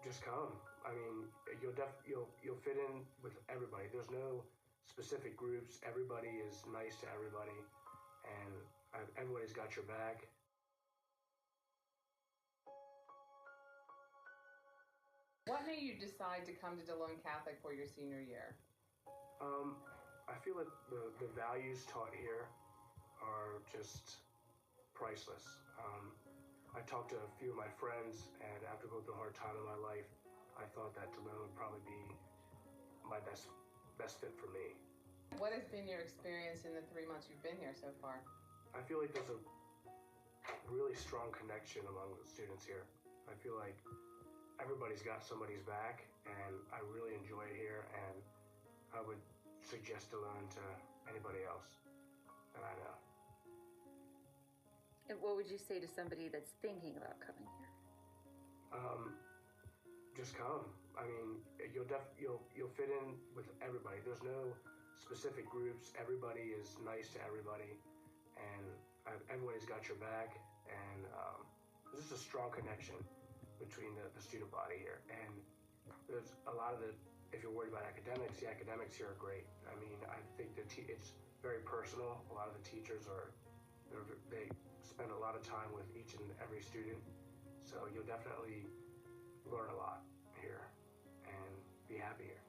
Just come. I mean, you'll fit in with everybody. There's no specific groups. Everybody is nice to everybody, and everybody's got your back. What made you decide to come to Delone Catholic for your senior year? I feel that the values taught here are just priceless. I talked to a few of my friends, and after going through a hard time in my life, I thought that Delone would probably be my best fit for me. What has been your experience in the 3 months you've been here so far? I feel like there's a really strong connection among the students here. I feel like everybody's got somebody's back, and I really enjoy it here, and I would suggest Delone to anybody else that I know. And what would you say to somebody that's thinking about coming here? Just come. I mean, you'll fit in with everybody. There's no specific groups. Everybody is nice to everybody, and everybody's got your back. And there's just a strong connection between the student body here. And there's a lot of if you're worried about academics, the academics here are great. I mean, I think it's very personal. A lot of the teachers they spend a lot of time with each and every student, so you'll definitely learn a lot here and be happy here.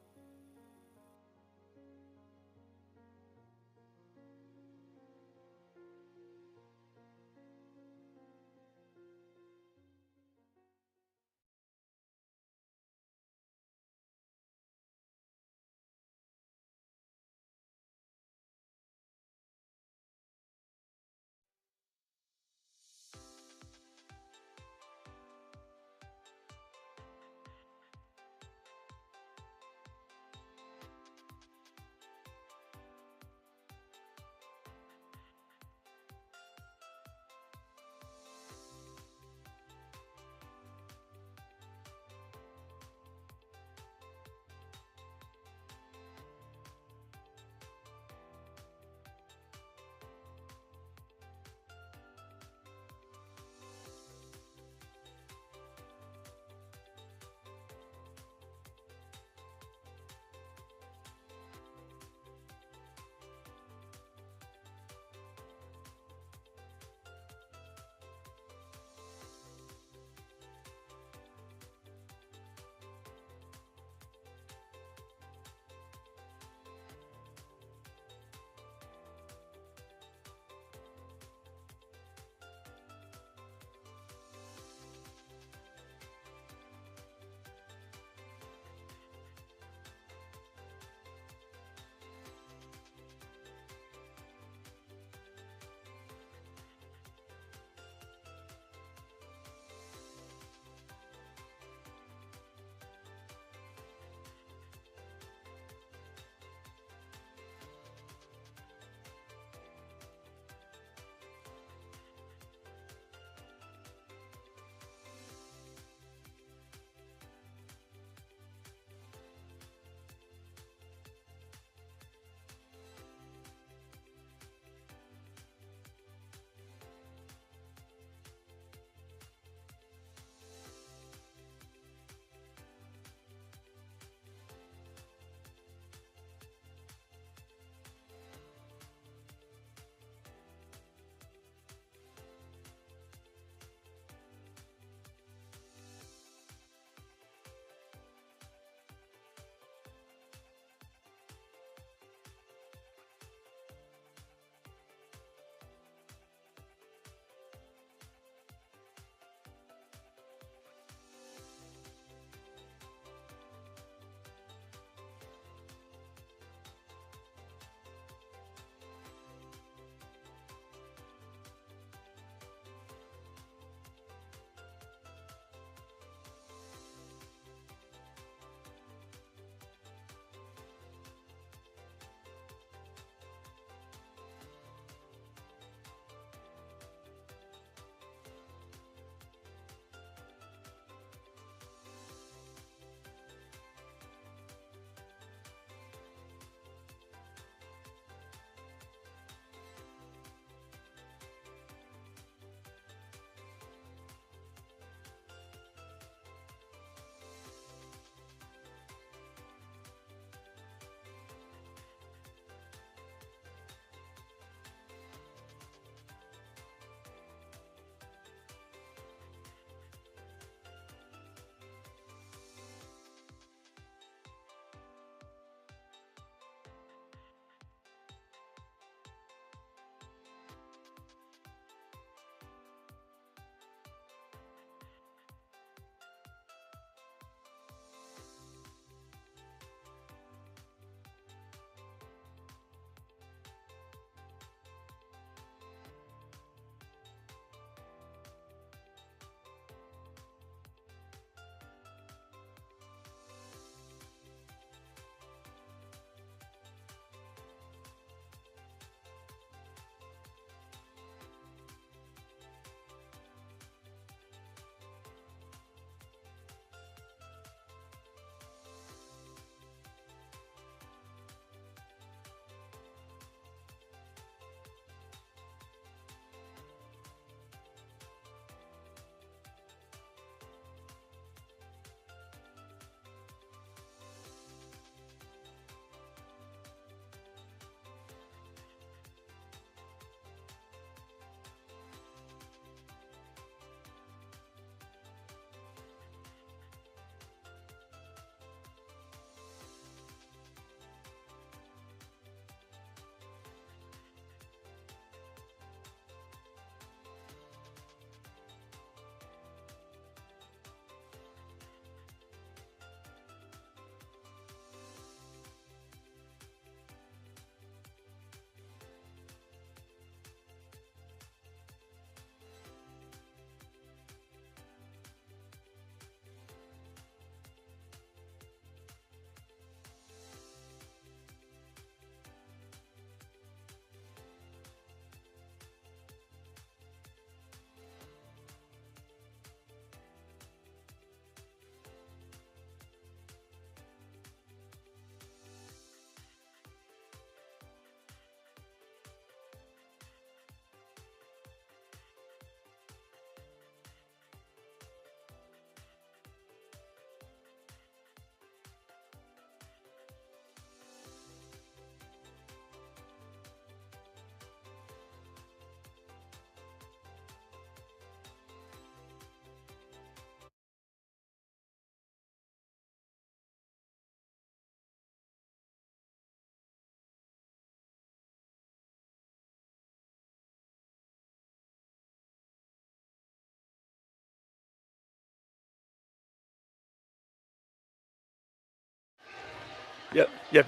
Yep, yep.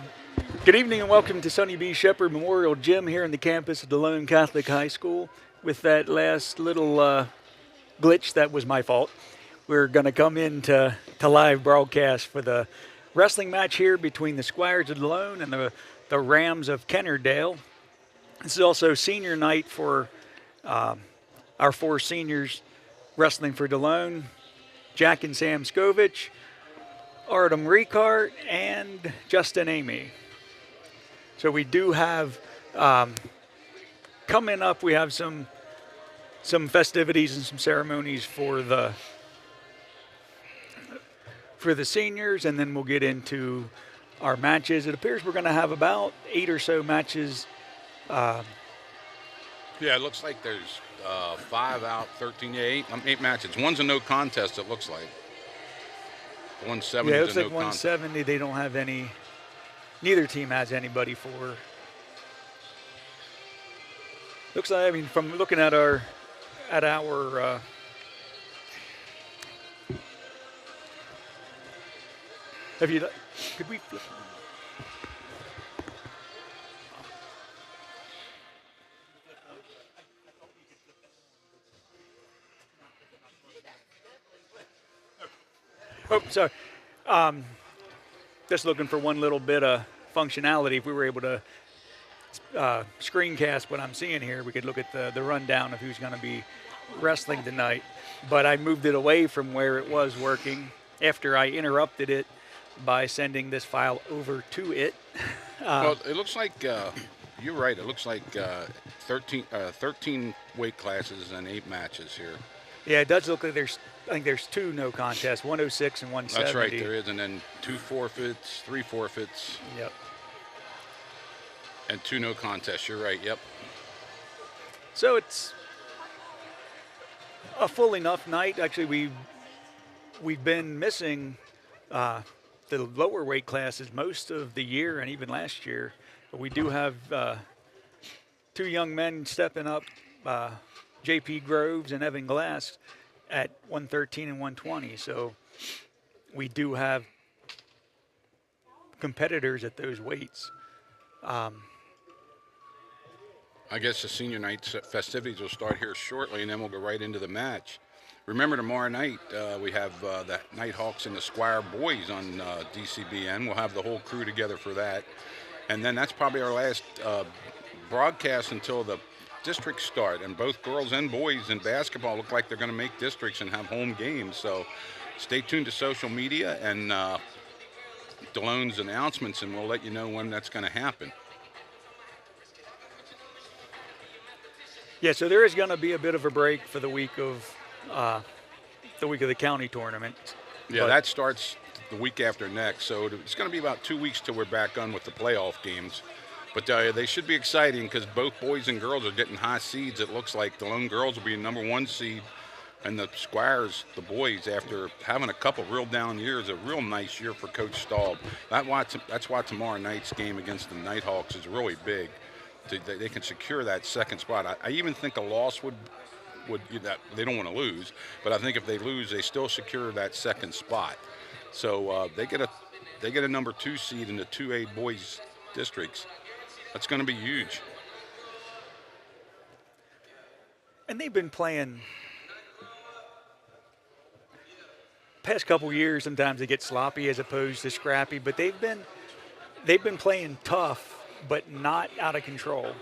Good evening and welcome to Sonny B. Sheppard Memorial Gym here in the campus of Delone Catholic High School. With that last little glitch, that was my fault. We're going to come into live broadcast for the wrestling match here between the Squires of Delone and the Rams of Kennard-Dale. This is also senior night for our 4 seniors wrestling for Delone, Jack and Sam Scovich, Artem Ricart, and Justin Amy. So we do have, coming up, we have some festivities and some ceremonies for the seniors, and then we'll get into our matches. It appears we're going to have about 8 or so matches. Yeah, it looks like there's 5 out, 13, 8 matches. One's a no contest, it looks like. 170 yeah, it looks is a like no 170. contest. They don't have any. Neither team has anybody for. Looks like, I mean, from looking at our have you? Could we flip? Oh, sorry. Just looking for one little bit of functionality. If we were able to screencast what I'm seeing here, we could look at the rundown of who's going to be wrestling tonight. But I moved it away from where it was working after I interrupted it by sending this file over to it. Well, it looks like, you're right, it looks like 13 weight classes and 8 matches here. Yeah, it does look like I think there's 2 no contests, 106 and 170. That's right, there is, and then 2 forfeits, 3 forfeits. Yep. And 2 no contests, you're right, yep. So it's a full enough night. Actually, we've been missing the lower weight classes most of the year and even last year. But we do have 2 young men stepping up, J.P. Groves and Evan Glass, at 113 and 120. So we do have competitors at those weights. I guess the senior night festivities will start here shortly, and then we'll go right into the match. Remember, tomorrow night we have the Nighthawks and the Squire boys on DCBN. We'll have the whole crew together for that. And then that's probably our last broadcast until the districts start. And both girls and boys in basketball look like they're going to make districts and have home games. So stay tuned to social media and Delone's announcements, and we'll let you know when that's going to happen. Yeah, so there is going to be a bit of a break for the week of the county tournament. Yeah, that starts the week after next, so it's going to be about 2 weeks till we're back on with the playoff games. But they should be exciting because both boys and girls are getting high seeds. It looks like the Delone girls will be number 1 seed, and the Squires, the boys, after having a couple real down years, a real nice year for Coach Staub. That's why tomorrow night's game against the Nighthawks is really big. They can secure that second spot. I even think a loss would they don't want to lose, but I think if they lose, they still secure that second spot. So they get a number 2 seed in the 2A boys districts. That's going to be huge. And they've been playing past couple years. Sometimes they get sloppy as opposed to scrappy, but they've been playing tough, but not out of control.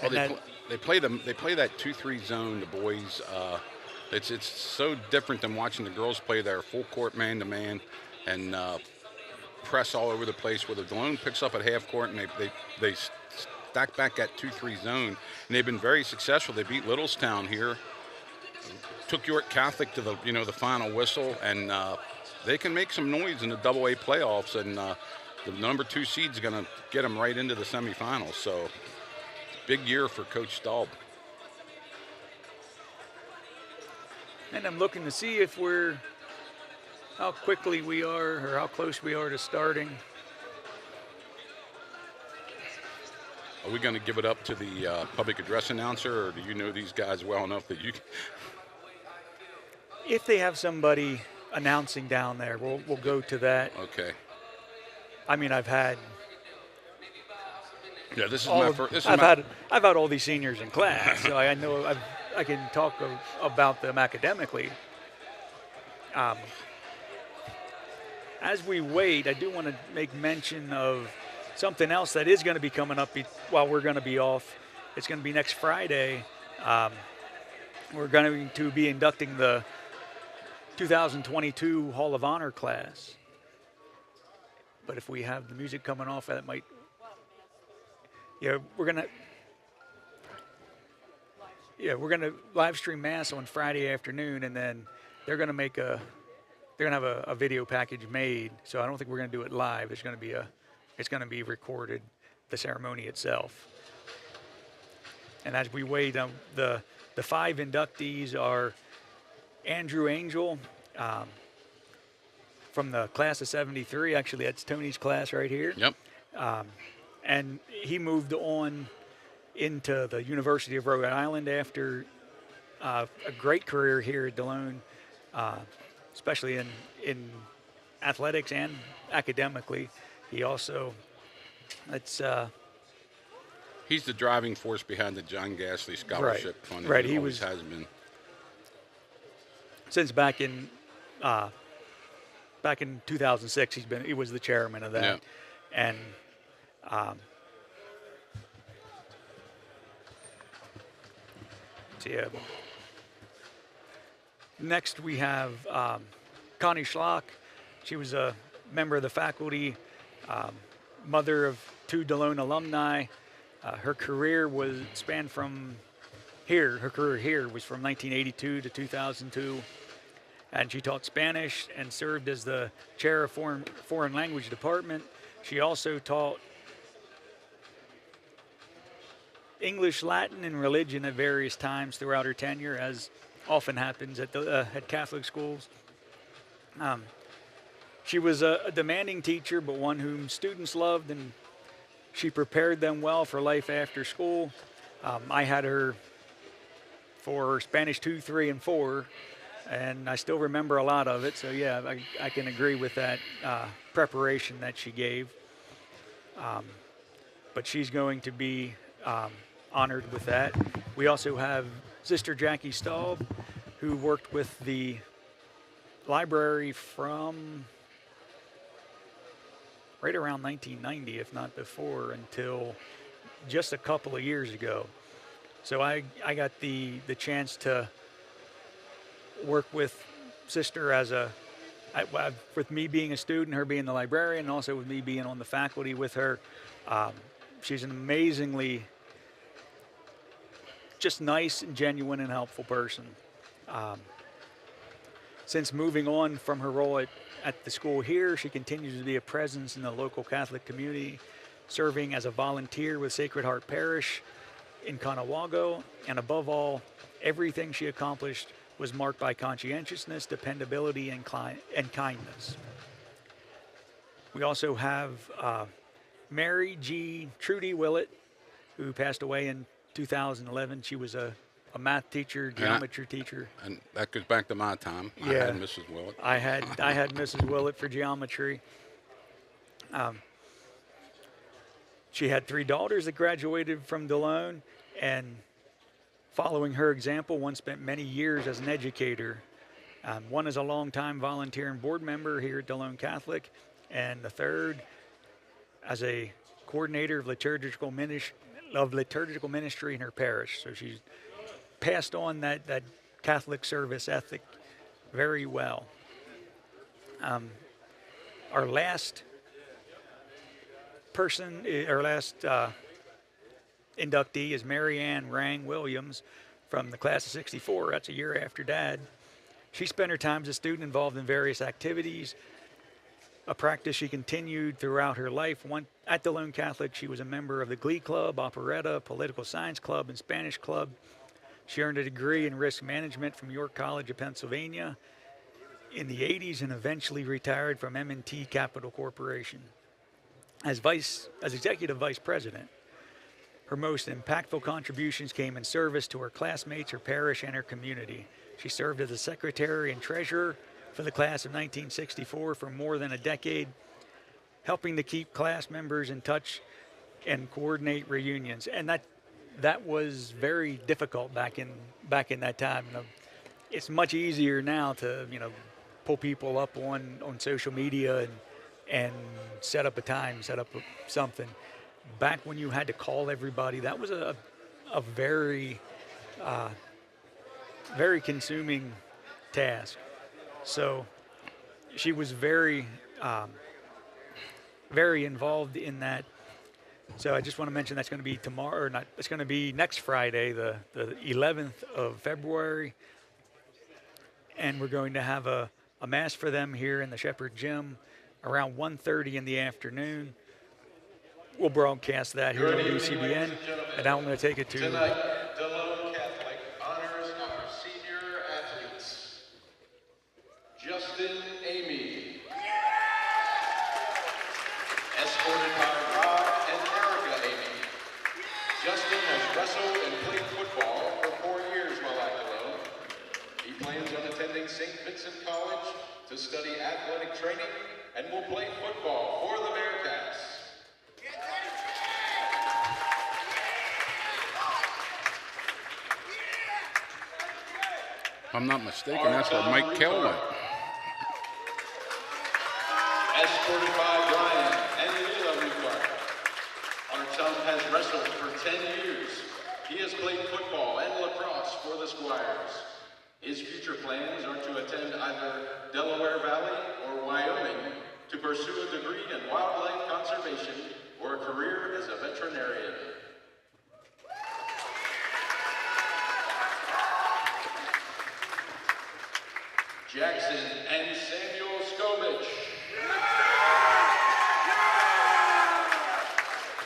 Well, they play that 2-3 zone. The boys, it's so different than watching the girls play their full court man to man and press all over the place. Where the Delone picks up at half court and they stack back that 2-3 zone, and they've been very successful. They beat Littlestown here, took York Catholic to the final whistle, and they can make some noise in the AA playoffs. And the number 2 seed's going to get them right into the semifinals. So big year for Coach Staub. And I'm looking to see if how quickly we are or how close we are to starting. Are we going to give it up to the public address announcer, or do you know these guys well enough that you can? If they have somebody announcing down there, we'll go to that. Okay. I mean, I've had Yeah, this is all my of, first. This is I've my, had all these seniors in class, so I know I can talk about them academically. As we wait, I do want to make mention of something else that is going to be coming up while we're going to be off. It's going to be next Friday. We're going to be inducting the 2022 Hall of Honor class. But if we have the music coming off, that might. Yeah, we're gonna live stream mass on Friday afternoon, and then they're gonna have a video package made. So I don't think we're gonna do it live. It's gonna be recorded, the ceremony itself. And as we wait, the 5 inductees are Andrew Angel from the class of '73. Actually, that's Tony's class right here. yep. And he moved on into the University of Rhode Island after a great career here at Delone, especially in athletics and academically. He also, He's the driving force behind the John Gasly Scholarship Fund. Right. He He always was has been. since back in 2006. He was the chairman of that, Yeah. and. Yeah. Next, we have Connie Schlock. She was a member of the faculty, mother of 2 Delone alumni. Her career spanned from here. Her career here was from 1982 to 2002, and she taught Spanish and served as the chair of foreign language department. She also taught English, Latin, and religion at various times throughout her tenure, as often happens at Catholic schools. She was a demanding teacher, but one whom students loved, and she prepared them well for life after school. I had her for Spanish 2, 3, and 4, and I still remember a lot of it. So yeah, I can agree with that preparation that she gave. But she's going to be honored with that. We also have Sister Jackie Staub, who worked with the library from right around 1990, if not before, until just a couple of years ago. So I got the chance to work with Sister with me being a student, her being the librarian, and also with me being on the faculty with her. She's an amazingly just nice and genuine and helpful person. Since moving on from her role at the school here, she continues to be a presence in the local Catholic community, serving as a volunteer with Sacred Heart Parish in Conewago, and above all, everything she accomplished was marked by conscientiousness, dependability, and kindness. We also have Mary G. Trudy Willett, who passed away in 2011. She was a math teacher, geometry teacher. And that goes back to my time. Yeah. I had Mrs. Willett. I had Mrs. Willett for geometry. She had 3 daughters that graduated from Delone, and following her example, one spent many years as an educator. One is a longtime volunteer and board member here at Delone Catholic, and the third as a coordinator of liturgical ministry in her parish. So she's passed on that Catholic service ethic very well. Our last inductee is Mary Ann Rang Williams from the class of '64. That's a year after Dad. She spent her time as a student involved in various activities, a practice she continued throughout her life. At Delone Catholic, she was a member of the Glee Club, Operetta, Political Science Club, and Spanish Club. She earned a degree in risk management from York College of Pennsylvania in the 80s and eventually retired from M&T Capital Corporation. As executive vice president, her most impactful contributions came in service to her classmates, her parish, and her community. She served as the secretary and treasurer for the class of 1964 for more than a decade, helping to keep class members in touch and coordinate reunions, and that was very difficult back in that time. It's much easier now to pull people up on social media and set up a time, set up something. Back when you had to call everybody, that was a very very consuming task. So she was very very involved in that. So I just want to mention that's going to be tomorrow, or not, it's going to be next Friday, the 11th of February. And we're going to have a mass for them here in the Sheppard Gym around 1:30 in the afternoon. We'll broadcast that here on BCBN. And now I'm going to take it to... Tonight, Delone Catholic honors our senior athletes. Justin Amy. Escorted by Rod and Erica Amy. Justin has wrestled and played football for 4 years while at Delone. He plans on attending St. Vincent College to study athletic training and will play football for the Bearcats. If I'm not mistaken, that's where Mike Kell went. Escorted by Brian and Leela Ricard. Artem has wrestled for 10 years. He has played football and lacrosse for the Squires. His future plans are to attend either Delaware Valley or Wyoming to pursue a degree in wildlife conservation or a career as a veterinarian. Jackson and Samuel Skovich.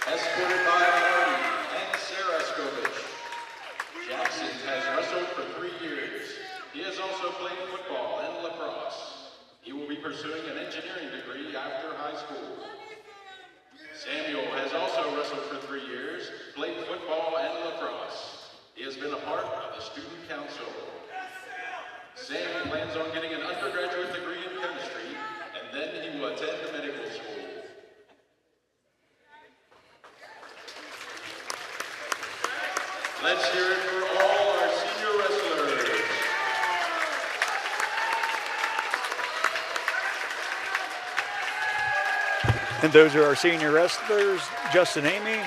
Escorted by Marty and Sarah Skovich. Jackson has wrestled for 3 years. He has also played football and lacrosse. He will be pursuing an engineering degree after high school. Samuel has also wrestled for 3 years, played football and lacrosse. He has been a part of the student council. Sam plans on getting an undergraduate degree in chemistry, and then he will attend the medical school. Let's hear it for all our senior wrestlers. And those are our senior wrestlers, Justin Amy,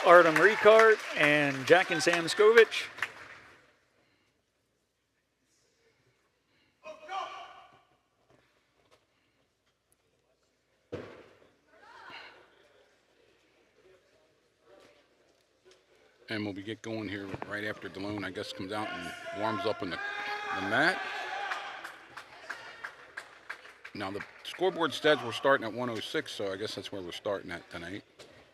Artem Ricart, and Jack and Sam Skovich. And we'll get going here right after Delone, I guess, comes out and warms up on the mat. Now, the scoreboard says we're starting at 106, so I guess that's where we're starting at tonight.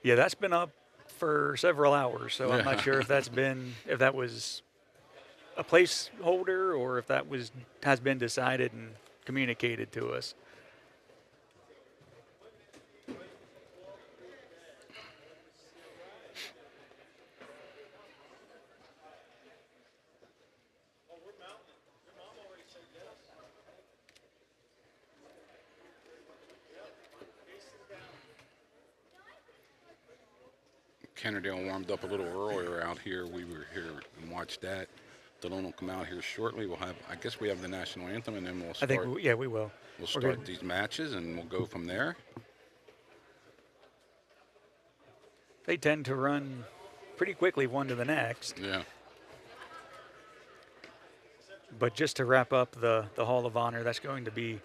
Yeah, that's been up for several hours, so I'm not sure if that was a placeholder or if that has been decided and communicated to us. Kennard-Dale warmed up a little earlier out here. We were here and watched that. Delone will come out here shortly. I guess we have the national anthem, and then we'll start. I think, yeah, we will. We'll start these matches, and we'll go from there. They tend to run pretty quickly one to the next. Yeah. But just to wrap up the Hall of Honor, that's going to be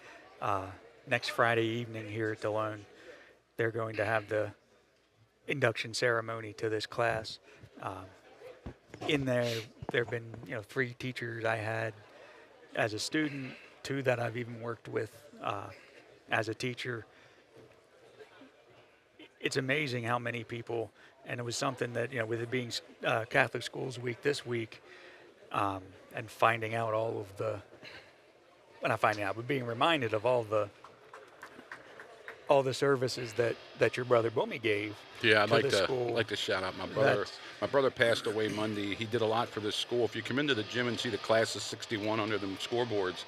next Friday evening here at Delone. They're going to have the induction ceremony to this class. In there have been 3 teachers I had as a student, 2 that I've even worked with as a teacher. It's amazing how many people, and it was something that with it being Catholic Schools Week this week, and finding out all of the, well, not finding out, but being reminded of all the services that your brother Bummy gave. Yeah, I'd to like the to school. like to shout out my brother. My brother passed away Monday. He did a lot for this school. If you come into the gym and see the class of '61 under them scoreboards,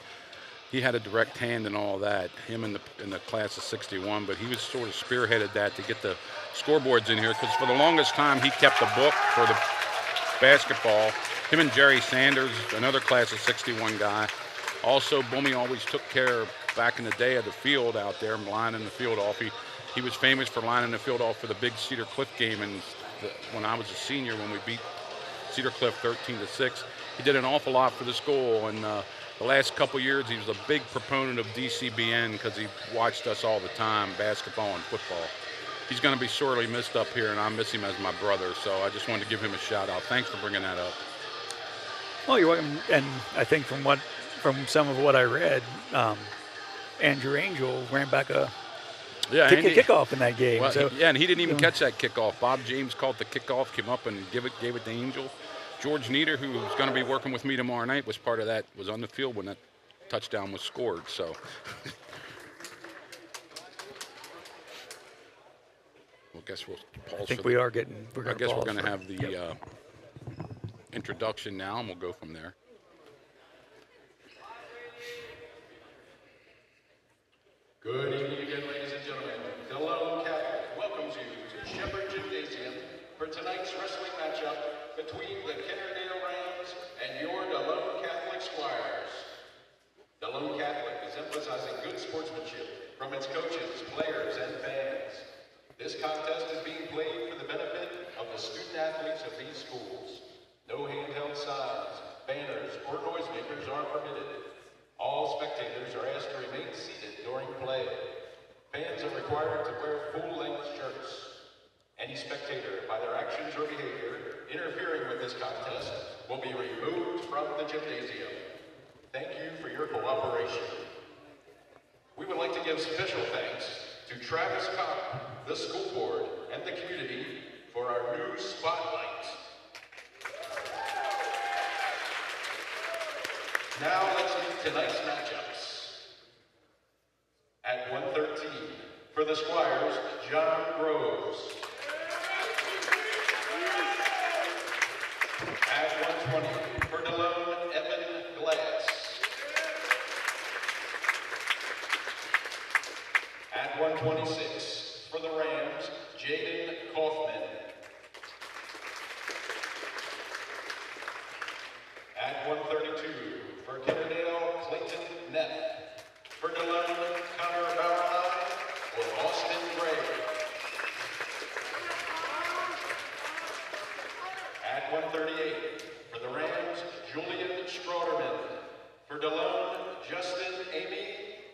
he had a direct hand in all that, him in the class of 61, but he was sort of spearheaded that to get the scoreboards in here, because for the longest time he kept the book for the basketball. Him and Jerry Sanders, another class of 61 guy. Also, Boomy always took care back in the day of the field out there, lining the field off. He was famous for lining the field off for the big Cedar Cliff game, and when I was a senior, when we beat Cedar Cliff 13-6, he did an awful lot for the school. And the last couple years, he was a big proponent of DCBN because he watched us all the time, basketball and football. He's going to be sorely missed up here, and I miss him as my brother. So I just wanted to give him a shout out. Thanks for bringing that up. Well, you're welcome. And I think from some of what I read, Andrew Angel ran back a kickoff in that game. Well, so, and he didn't even catch that kickoff. Bob James called the kickoff, came up and gave it to Angel. George Nieder, who's going to be working with me tomorrow night, was part of that, was on the field when that touchdown was scored. So, well, I guess we'll pause. I think we are getting. I guess we're going to have the introduction now, and we'll go from there. Good evening again, ladies and gentlemen. Delone Catholic welcomes you to Sheppard Gymnasium for tonight's wrestling matchup between the Kennard-Dale Rams and your Delone Catholic Squires. Delone Catholic is emphasizing good sportsmanship from its coaches, players, and fans. This contest is being played for the benefit of the student athletes of these schools. No handheld signs, banners, or noisemakers are permitted. All spectators are asked to remain seated during play. Fans are required to wear full-length shirts. Any spectator, by their actions or behavior, interfering with this contest will be removed from the gymnasium. Thank you for your cooperation. We would like to give special thanks to Travis Cobb, the school board, and the community for our new spotlight. Now let's meet tonight's matchups. At 113, for the Squires, John Groves. At 120, for Delone, Evan Glass. At 126, for the Rams, Jaden Kaufman. At 132, for Kennard-Dale, Clayton Neff. For Delone, Connor Bauerlein or Austin Gray. At 138, for the Rams, Julian Stroderman. For Delone, Justin Amy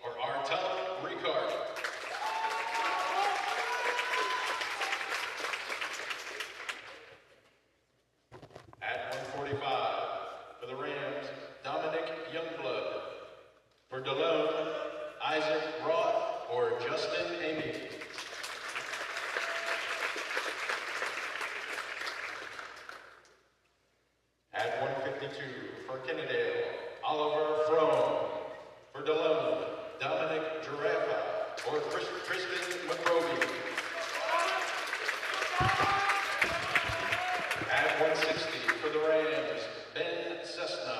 or Artem Ricard. At 145, for the Rams, Dominic Youngblood. For Delone, Isaac Roth or Justin Amy. At 152, for Kennard-Dale, Oliver Frome. For Delone, Dominic Giraffa or Kristen McRobey. At 160, for the Rams, Ben Cessna.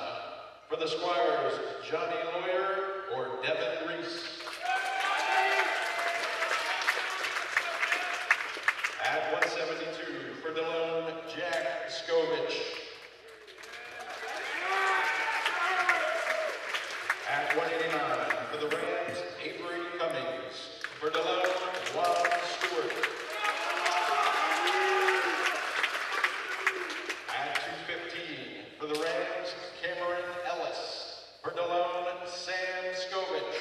For the Squires, Johnny Lawyer or Devin Reese. At 172, for Delone, Jack Skovich. At 189, for the Rams, Avery Cummings. For Delone, Juan Stewart. At 215, for the Rams, Cameron Ellis. For Delone, Sam Skovich.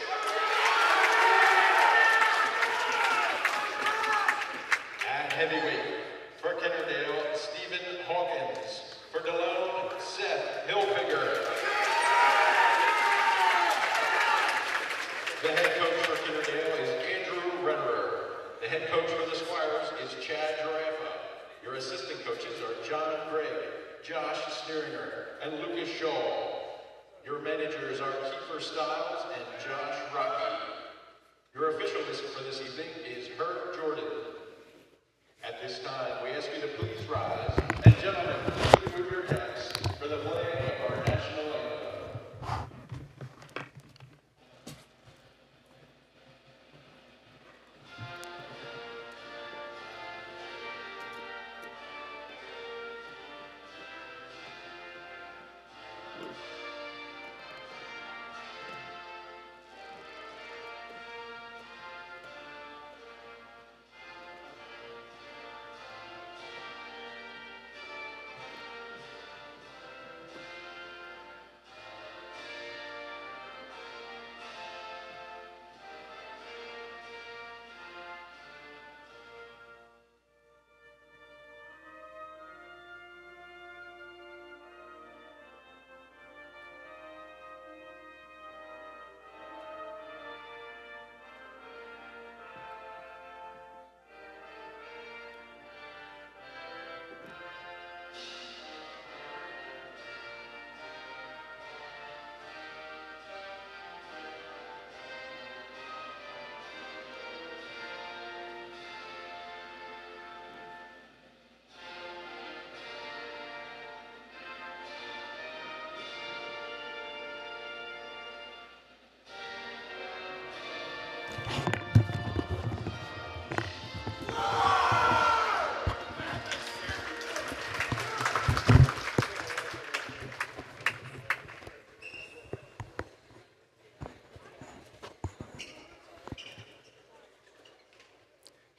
At heavyweight, for Kennard-Dale, Stephen Hawkins. For Delone, Seth Hilfiger. The head coach for Kennard-Dale is Andrew Rennerer. The head coach for the Squires is Chad Giraffa. Your assistant coaches are John Gregg, Josh Steeringer, and Lucas Shaw. Your managers are Kiefer Stiles and Josh Rocky. Your official for this evening is Herb Jordan. At this time, we ask you to please rise, and gentlemen, please remove your hats for the playing of our national anthem.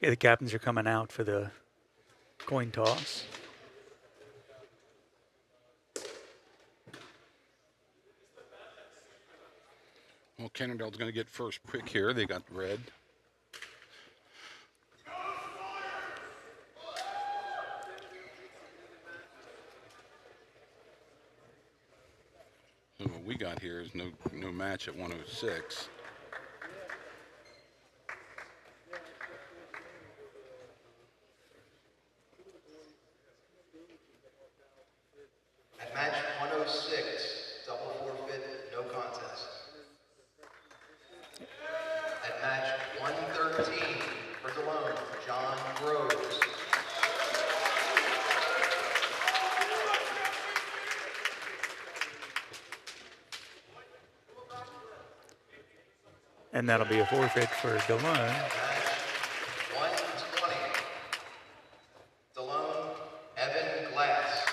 Yeah, the captains are coming out for the coin toss. Well, Kennard-Dale's going to get first pick here. They got red. So what we got here is no match at 106. At match 106, double forfeit, no contest. At match 113, for Delone, John Groves. And that'll be a forfeit for Delone. Match 120, Delone, Evan Glass.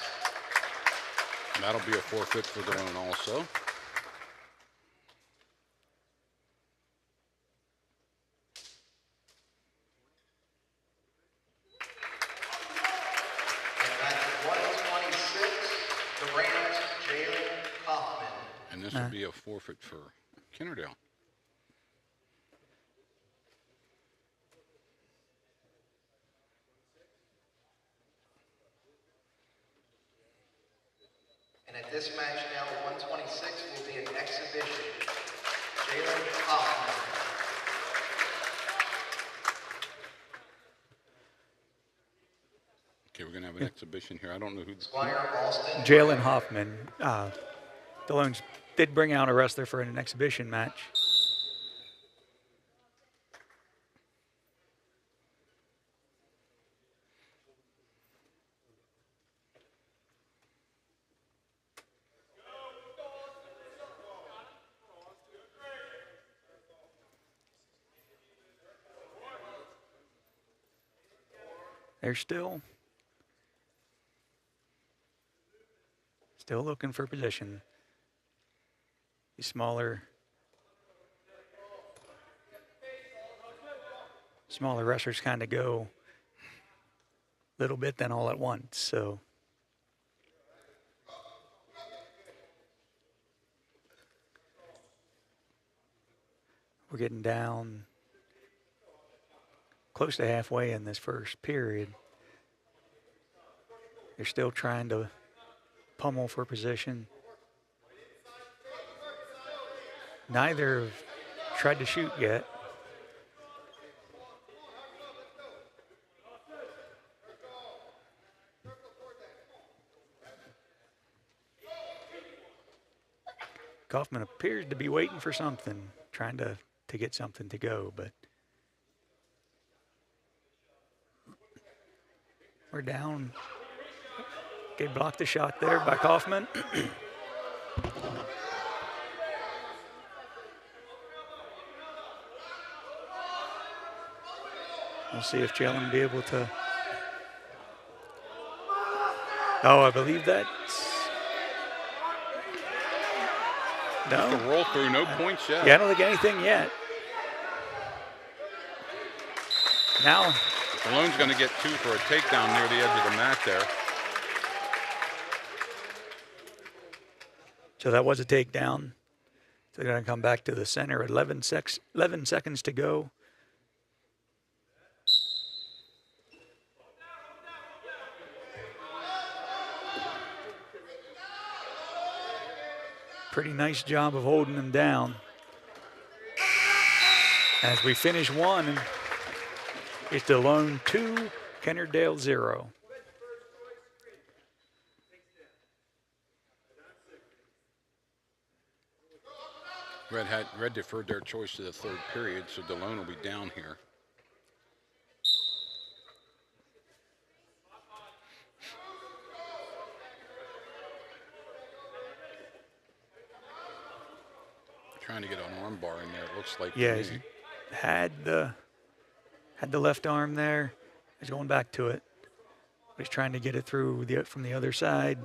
That'll be a forfeit for Delone also. At match 126, the Rams, Jalen Hoffman. And this will be a forfeit for Kennard-Dale. And at this match now, 126 will be an exhibition. Jalen Hoffman. Okay, we're going to have an exhibition here. I don't know who. Squire Alston. Jalen Hoffman. Delone did bring out a wrestler for an exhibition match. They're still looking for position. These smaller wrestlers kind of go a little bit then all at once. So we're getting down close to halfway in this first period. They're still trying to pummel for position. Neither have tried to shoot yet. Kaufman appears to be waiting for something, trying to get something to go, but we're down. Okay, blocked the shot there by Kaufman. We'll see if Jalen will be able to. Oh, I believe that's. No. Just a roll through, no points yet. Yeah, I don't think anything yet. Now. Dalone's going to get 2 for a takedown near the edge of the mat there. So that was a takedown. So they're going to come back to the center. 11 seconds to go. Pretty nice job of holding them down. As we finish one, it's Delone 2, Kennard-Dale 0. Red deferred their choice to the third period, so Delone will be down here. Trying to get an arm bar in there, it looks like. Yeah, to me. had the left arm there. He's going back to it. He's trying to get it through from the other side.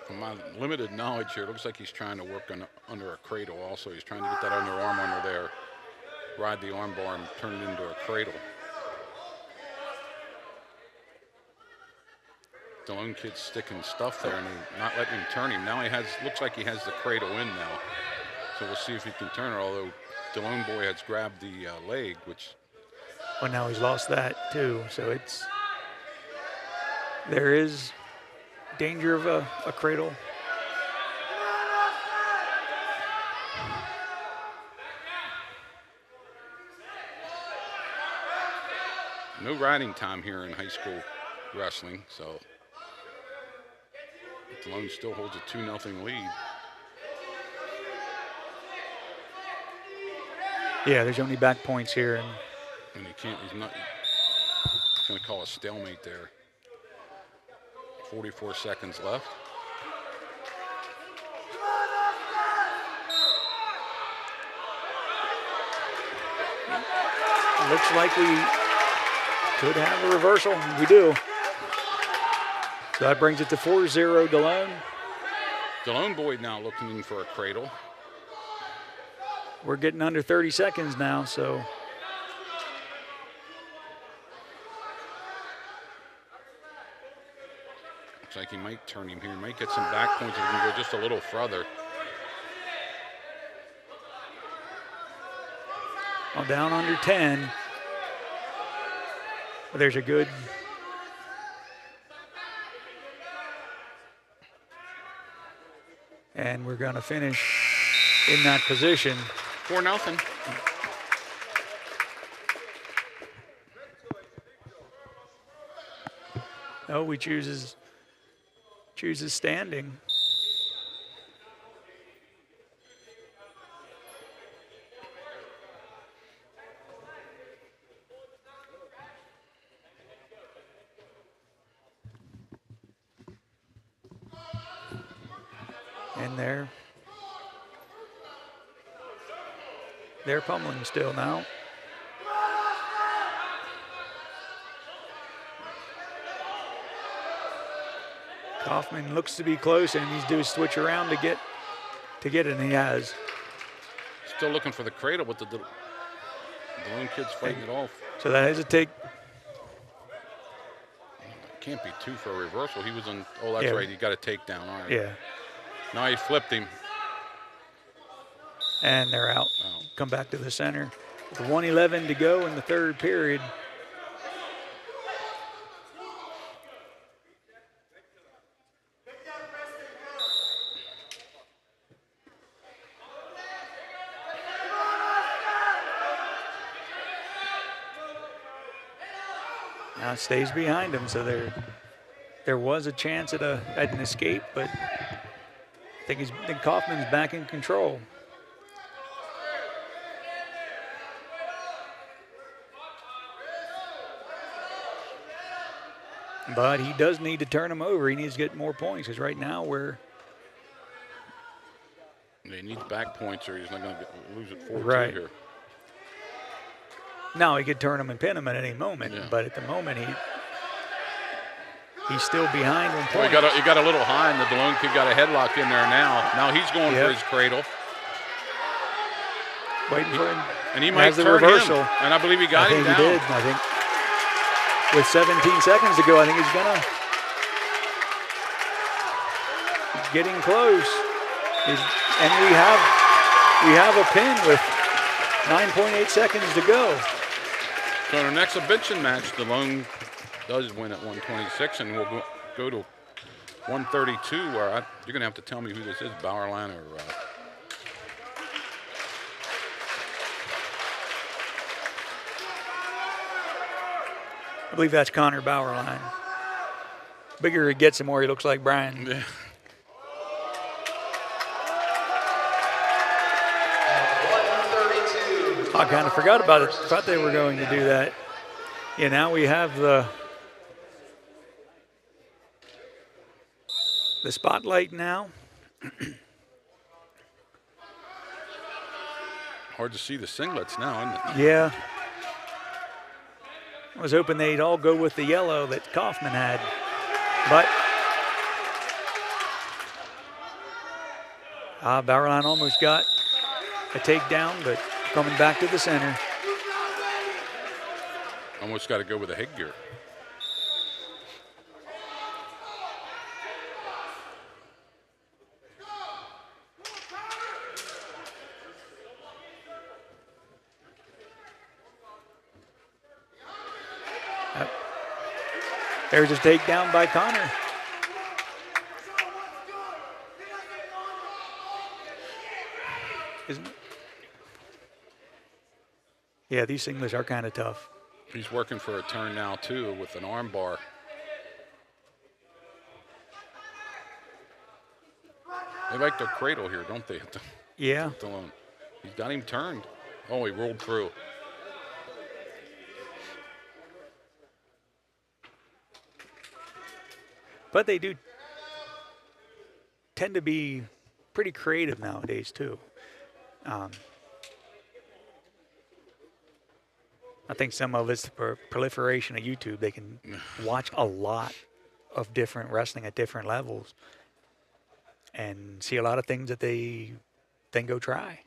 From my limited knowledge here, it looks like he's trying to work under a cradle also. He's trying to get that underarm under there, ride the arm bar and turn it into a cradle. Delone kid's sticking stuff there and not letting him turn him. Now looks like he has the cradle in now. So we'll see if he can turn it, although Delone boy has grabbed the leg, which... Well, now he's lost that too, so there is danger of a cradle. No riding time here in high school wrestling, so Delone still holds a 2-0 lead. Yeah, there's only back points here, and he's not going to call a stalemate there. 44 seconds left. Looks like we could have a reversal. We do. So that brings it to 4-0 Delone. Delone boy now looking for a cradle. We're getting under 30 seconds now, so. Looks like he might turn him here. He might get some back points if he can go just a little further. Well, down under 10. But there's a good. And we're going to finish in that position. 4-0. Oh, he chooses standing. And they're pummeling still now. Kaufman looks to be close, and he's due to switch around to get it, and he has. Still looking for the cradle, but the Delone kid's fighting it off. So that is a take. Can't be two for a reversal. He was on. Oh, that's right. He got a takedown. All right. Yeah. Now he flipped him. And they're out. Oh. Come back to the center. With 1:11 to go in the third period. Now it stays behind him, so there was a chance at an escape, but I think Kaufman's back in control. But he does need to turn him over. He needs to get more points, because right now he needs back points or he's not going to lose it 4-2 right here. Now he could turn him and pin him at any moment, but at the moment he's still behind on points. Well, he got a little high, and the Delone kid got a headlock in there now. Now he's going for his cradle. Waiting for him. And he might turn reversal. Him. And I believe he got him down. I think he did. I think with 17 seconds to go, I think he's getting close. And we have a pin with 9.8 seconds to go. So in our next exhibition match, Delone does win at 126, and we'll go to 132, where you're going to have to tell me who this is, Bowerline or... I believe that's Connor Bowerline. Bigger he gets, the more he looks like Brian. Yeah. I kind of forgot about it. Thought they were going to do that. Yeah, now we have the spotlight now. Hard to see the singlets now, isn't it? Yeah. I was hoping they'd all go with the yellow that Kaufman had. But Bauerlein almost got a takedown, but coming back to the center. Almost got to go with a headgear. There's a takedown by Connor. Isn't it? Yeah, these singlets are kind of tough. He's working for a turn now, too, with an arm bar. They like their cradle here, don't they? Yeah. Delone. He's got him turned. Oh, he rolled through. But they do tend to be pretty creative nowadays, too. I think some of it's the proliferation of YouTube. They can watch a lot of different wrestling at different levels and see a lot of things that they then go try.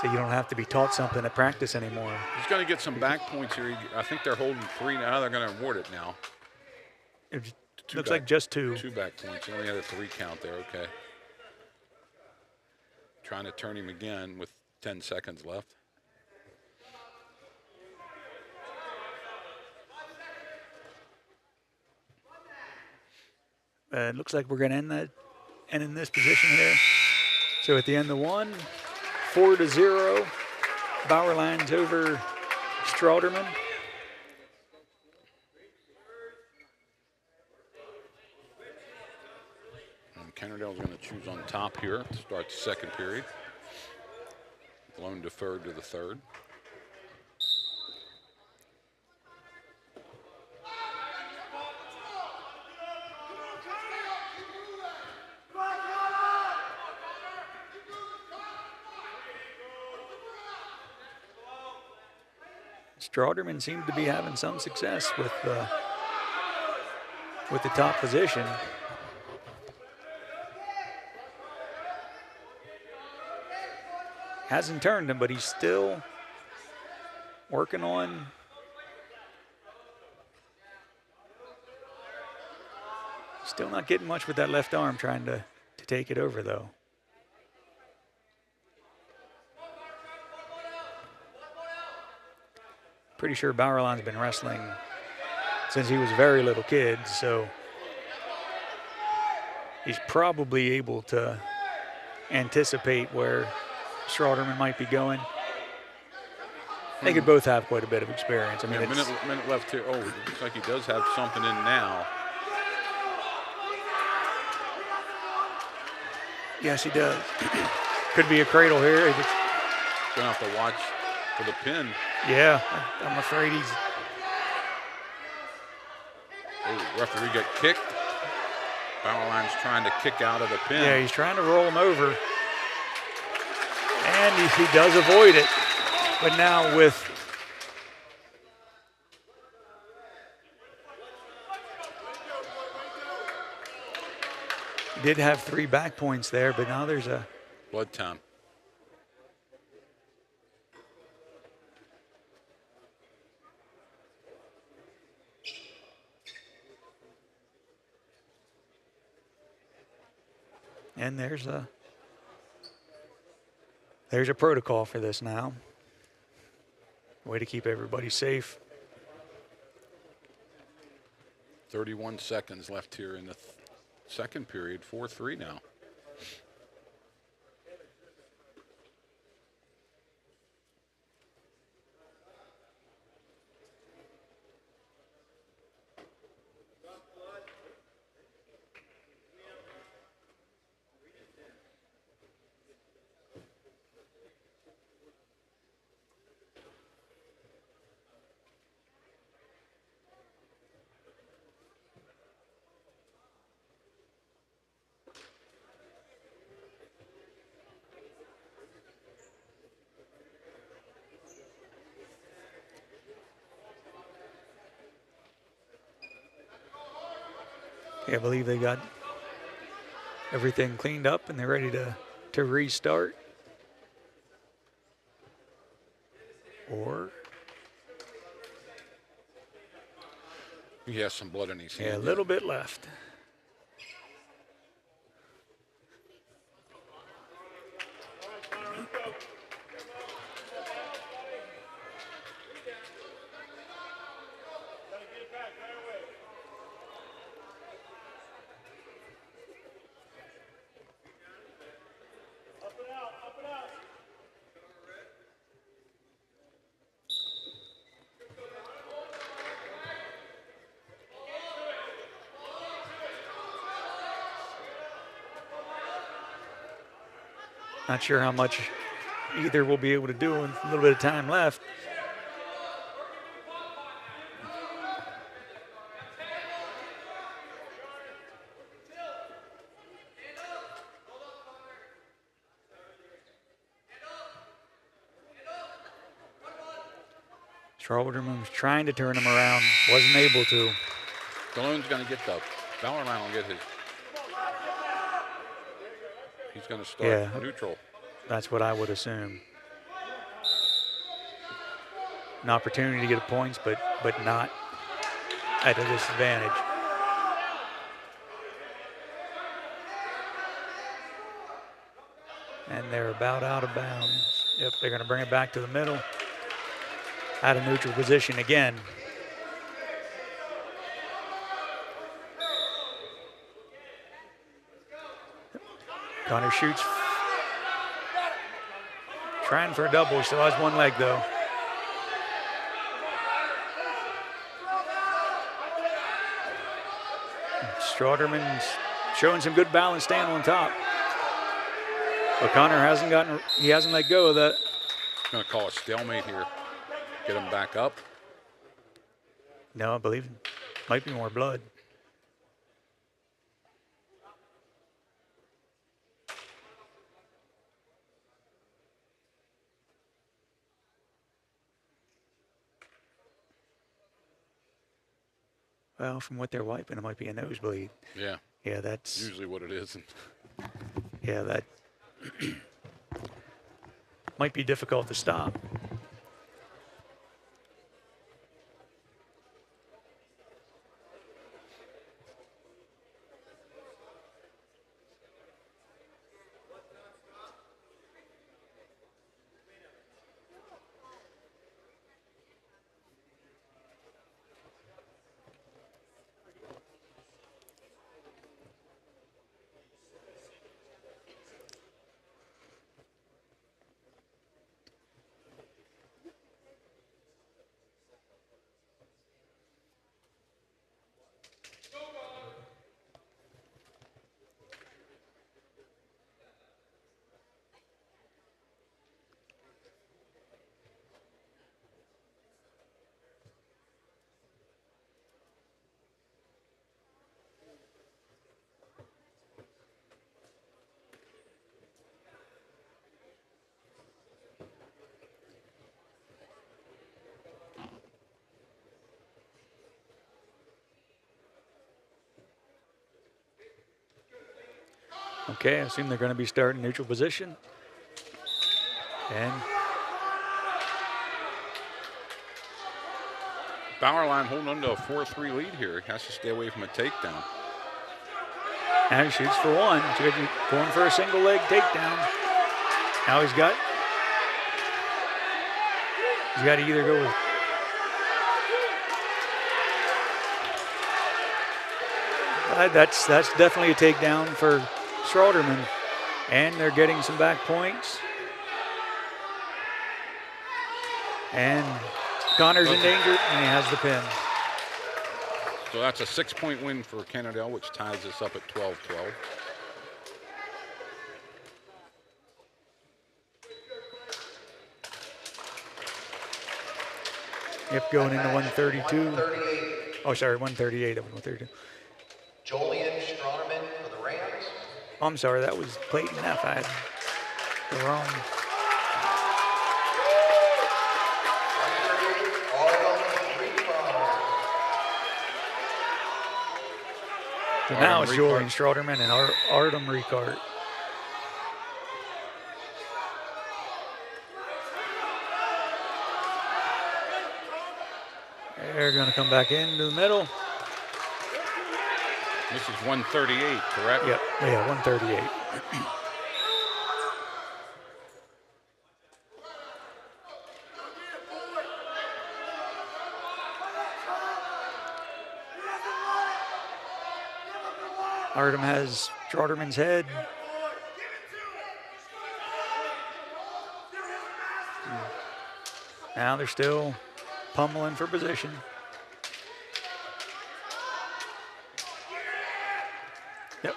So you don't have to be taught something at practice anymore. He's going to get some back points here. I think they're holding 3 now. They're going to award it now. It looks like just 2. 2 back points. He only had a 3 count there. Okay. Trying to turn him again with 10 seconds left. It looks like we're going to end in this position here. So at the end of 1, 4-0. Bauerlein's over Strauderman. And Kennard-Dale's going to choose on top here to start the second period. Delone deferred to the third. Strauderman seemed to be having some success with the top position. Hasn't turned him, but he's still working on still not getting much with that left arm, trying to take it over though. Pretty sure Bauerlein's been wrestling since he was a very little kid, so he's probably able to anticipate where Strauderman might be going. They could both have quite a bit of experience. I mean, yeah, minute left here. Oh, it looks like he does have something in now. Yes, he does. Could be a cradle here. Gonna have to watch for the pin. Yeah, I'm afraid he's. Oh, referee got kicked. Bauerlein's trying to kick out of the pin. Yeah, he's trying to roll him over. And he does avoid it. But now with he did have 3 back points there, but now there's a blood time. And there's a protocol for this now. Way to keep everybody safe. 31 seconds left here in the second period, 4-3 now. Yeah, I believe they got everything cleaned up and they're ready to restart. Or He has some blood in his hand. yeah, a little bit left. Not sure how much either will be able to do with a little bit of time left. Strawberman was trying to turn him around, wasn't able to. Delone's going to get the Bowerline will get his. He's going to start neutral. That's what I would assume. An opportunity to get points, but not at a disadvantage. And they're about out of bounds. Yep, they're going to bring it back to the middle. Out of neutral position again. Connor shoots. Trying for a double, still has one leg though. Strawderman's showing some good balance staying on top. But Connor hasn't let go of that. Going to call a stalemate here. Get him back up. No, I believe it might be more blood. Well, from what they're wiping, it might be a nosebleed. Yeah. Yeah, that's usually what it is. Yeah, that might be difficult to stop. Okay, I assume they're going to be starting neutral position. And Bowerline holding on to a 4-3 lead here. He has to stay away from a takedown. And he shoots for one. Going for a single leg takedown. Now he's got to either go with that's definitely a takedown for Strawderman. And they're getting some back points. And Connor's in danger, and he has the pin. So that's a 6-point win for Kennard-Dale, which ties us up at 12-12. Yep, going into 132. Oh, sorry, 138. 132. Julian Strawderman for the Rams. Oh, I'm sorry, that was Clayton F. I had the wrong. So now it's Julian Strauderman and Artem Ricart. They're going to come back into the middle. This is 138, correct? Yep. Yeah, 138. Artem has Strauderman's head. Now they're still pummeling for position. Yep.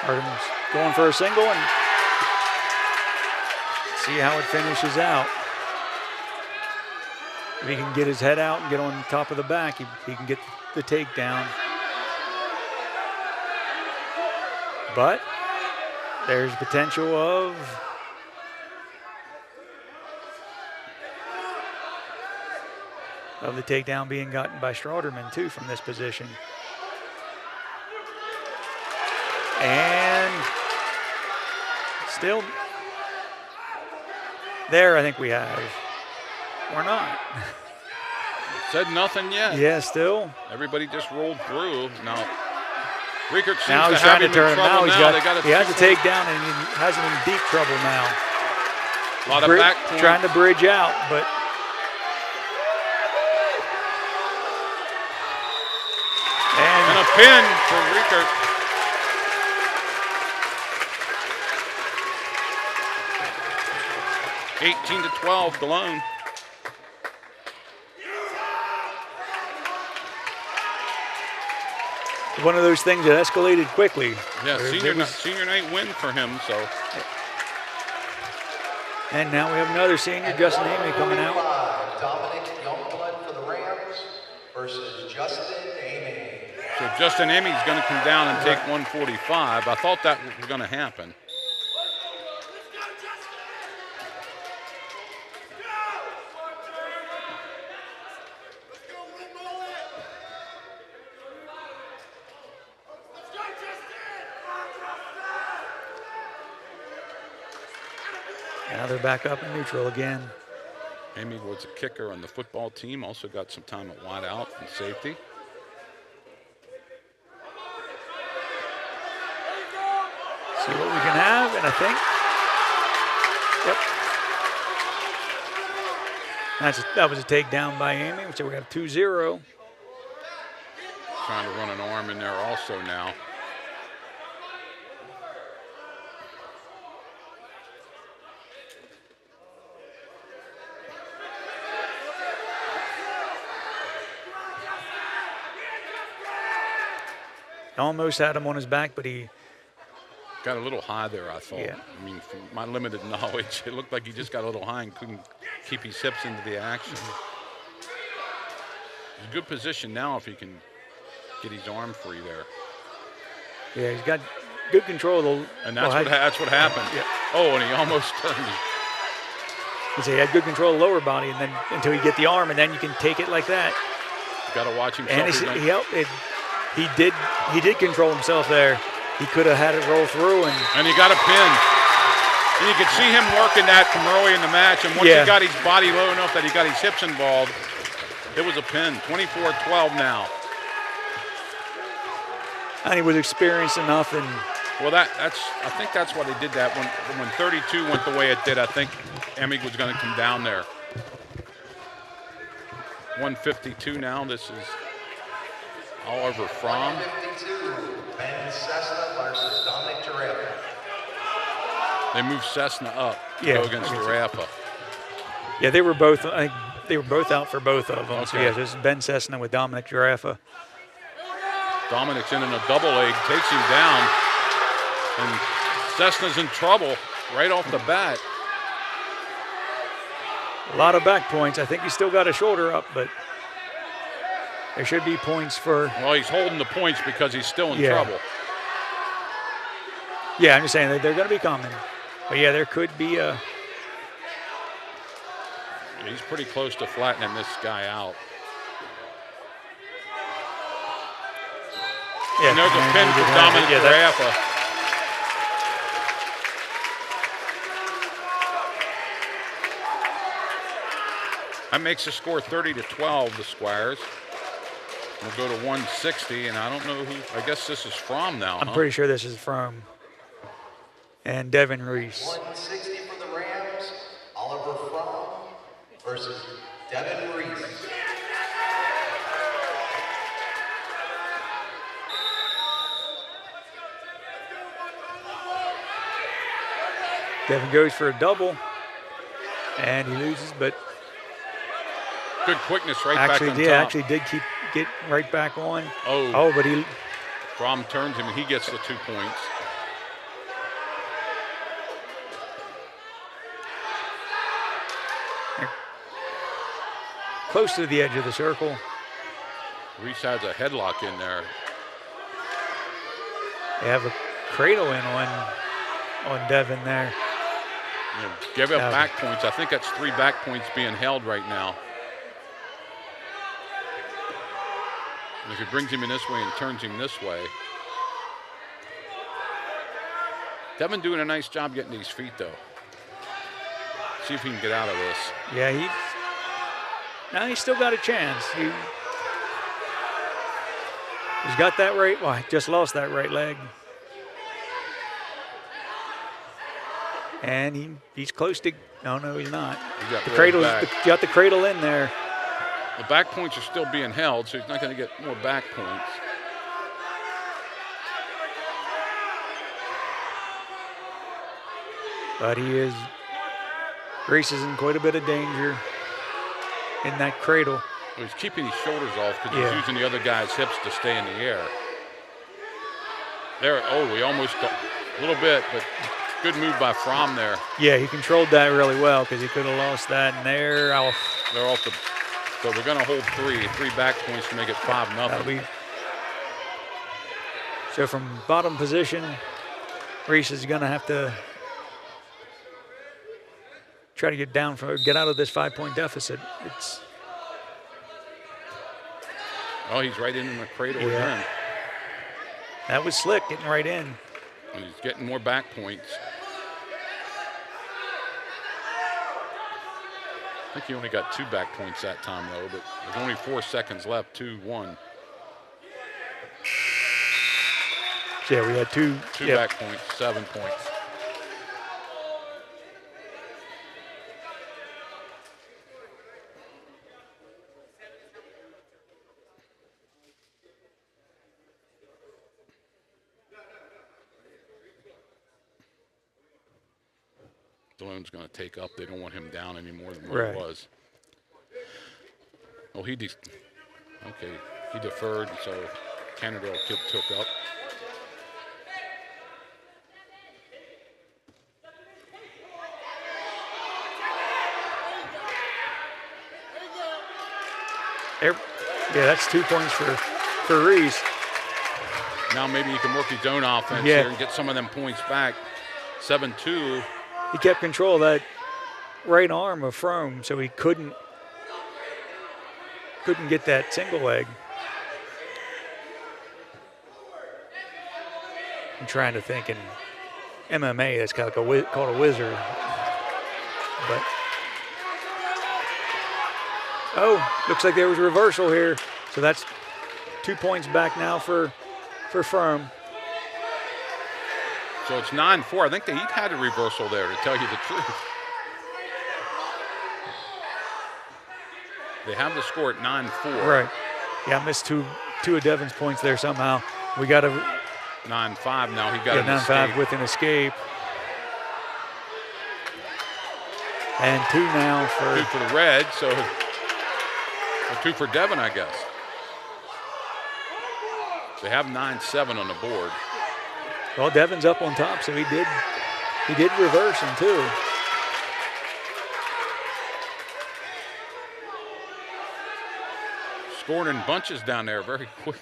Artem's going for a single and see how it finishes out. If he can get his head out and get on top of the back, he can get the takedown. But there's potential of the takedown being gotten by Strauderman too from this position. And still there, I think we have. Or not. Said nothing yet. Yeah, still. Everybody just rolled through. Now, Ricart seems now to he's have trying to turn him. Now he has a takedown and he has him in deep trouble now. A lot of back point. Trying to bridge out, but and a pin for Ricart. (18 to 12), Delone. One of those things that escalated quickly. Yeah, senior night win for him. So. And now we have another senior, Justin Amy, coming out. Dominic Youngblood for the Rams versus Justin Amy. So Justin Amy's going to come down and take 145. I thought that was going to happen. Now they're back up in neutral again. Amy was a kicker on the football team, also got some time at wide out and safety. See what we can have, and I think, yep. That was a takedown by Amy, so we have 2-0. Trying to run an arm in there also now. Almost had him on his back, but he got a little high there, I thought. Yeah. I mean, from my limited knowledge, it looked like he just got a little high and couldn't keep his hips into the action. He's in good position now if he can get his arm free there. Yeah, he's got good control of the. And that's what happened. Yeah. Oh, and he almost turned it. He had good control of the lower body, and then until you get the arm, and then you can take it like that. You got to watch himself. And he did control himself there. He could have had it roll through, and he got a pin. And you could see him working that from early in the match. And once he got his body low enough that he got his hips involved, it was a pin. 24-12 now. And he was experienced enough. And well, I think that's why they did that. When 32 went the way it did, I think Emig was going to come down there. 152 now. This is Oliver Fromm. 152, Ben Cessna versus Dominic Giraffa. They moved Cessna up to go against Giraffa. Yeah, they were both. I think they were both out for both of them. Okay. So yeah, this is Ben Cessna with Dominic Giraffa. Dominic's in a double leg, takes him down, and Cessna's in trouble right off the bat. A lot of back points. I think he's still got a shoulder up, but there should be points for. Well, he's holding the points because he's still in trouble. Yeah, I'm just saying that they're going to be coming. But yeah, there could be a. He's pretty close to flattening this guy out. Yeah. And there's a And pin he for did have it. Dominic Yeah, Carafa. That makes the score 30-12, the Squires. We'll go to 160, and I don't know who, I guess this is from now, I'm pretty sure this is from. And Devin Reese. 160 for the Rams, Oliver Fromm versus Devin Reese. Devin goes for a double, and he loses, but Good quickness right back on top. actually did get right back on. Oh, but he Fromm turns him, and he gets the 2 points. close to the edge of the circle. Reese has a headlock in there. They have a cradle in on Devin there. You know, give up back points. I think that's 3 back points being held right now. And if he brings him in this way and turns him this way. Devin doing a nice job getting these feet, though. See if he can get out of this. Yeah, he's still got a chance. He's got that right. Well, he just lost that right leg. And he's close to. No, he's not. He The cradle's got the cradle in there. The back points are still being held, so he's not going to get more back points. But Reese is in quite a bit of danger in that cradle. Well, he's keeping his shoulders off because Yeah. he's using the other guy's hips to stay in the air. There, we almost got a little bit, but good move by Fromm there. Yeah, he controlled that really well because he could have lost that. And they're off. They're off the. So we're going to hold 3 back points to make it 5-0. So from bottom position, Reese is going to have to try to get out of this 5-point deficit. Oh, he's right in the cradle again. That was slick, getting right in. And he's getting more back points. I think he only got 2 back points that time, though, but there's only 4 seconds left, 2-1. Yeah, we had two back points, 7 points. Delone's going to take up. They don't want him down any more than what he was. Oh, he deferred, so Kennard-Dale took up. Yeah, that's 2 points for Reese. Now maybe he can work his own offense here and get some of them points back. 7-2. He kept control of that right arm of Fromm, so he couldn't get that single leg. I'm trying to think in MMA, that's kind of called a wizard. But looks like there was a reversal here. So that's 2 points back now for Fromm. So it's 9-4. I think they had a reversal there, to tell you the truth. They have the score at 9-4. Right. Yeah, I missed two of Devin's points there somehow. We got a 9-5 now. He got an 9-5 escape. with an escape. And 2 now for 2 for the Red, so 2 for Devin, I guess. They have 9-7 on the board. Well, Devin's up on top, so he did reverse him too. Scoring in bunches down there very quick.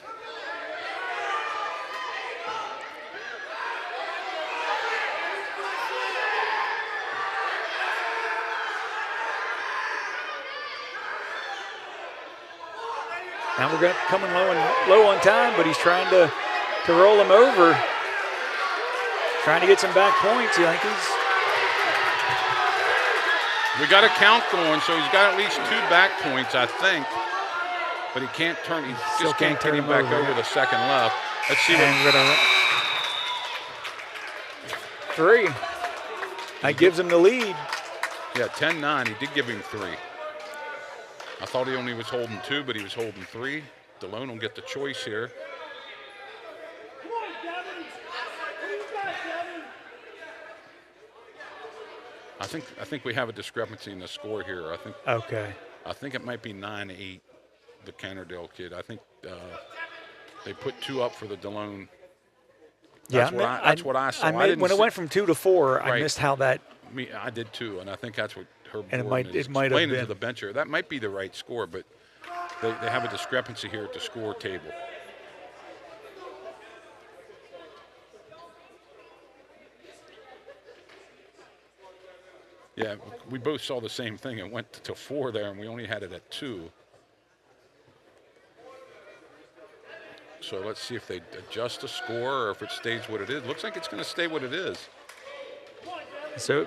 Now we're coming low on time, but he's trying to to roll him over. Trying to get some back points. I think he's. We got a count going, so he's got at least 2 back points, I think. But he can't turn. He Still just can't turn get him him back over. over the second left. Let's see And what. we're gonna 3. That gives him the lead. Yeah, 10-9. He did give him 3. I thought he only was holding 2, but he was holding 3. Delone will get the choice here. I think we have a discrepancy in the score here. Okay. I think it might be 9-8. The Kennard-Dale kid. I think they put 2 up for the Delone. That's what I saw. When it went from 2 to 4, I missed how that. I did too, and I think that's what her And board it is might have explaining been. to the bencher. That might be the right score, but they have a discrepancy here at the score table. Yeah, we both saw the same thing. It went to 4 there, and we only had it at 2. So let's see if they adjust the score or if it stays what it is. Looks like it's going to stay what it is. So.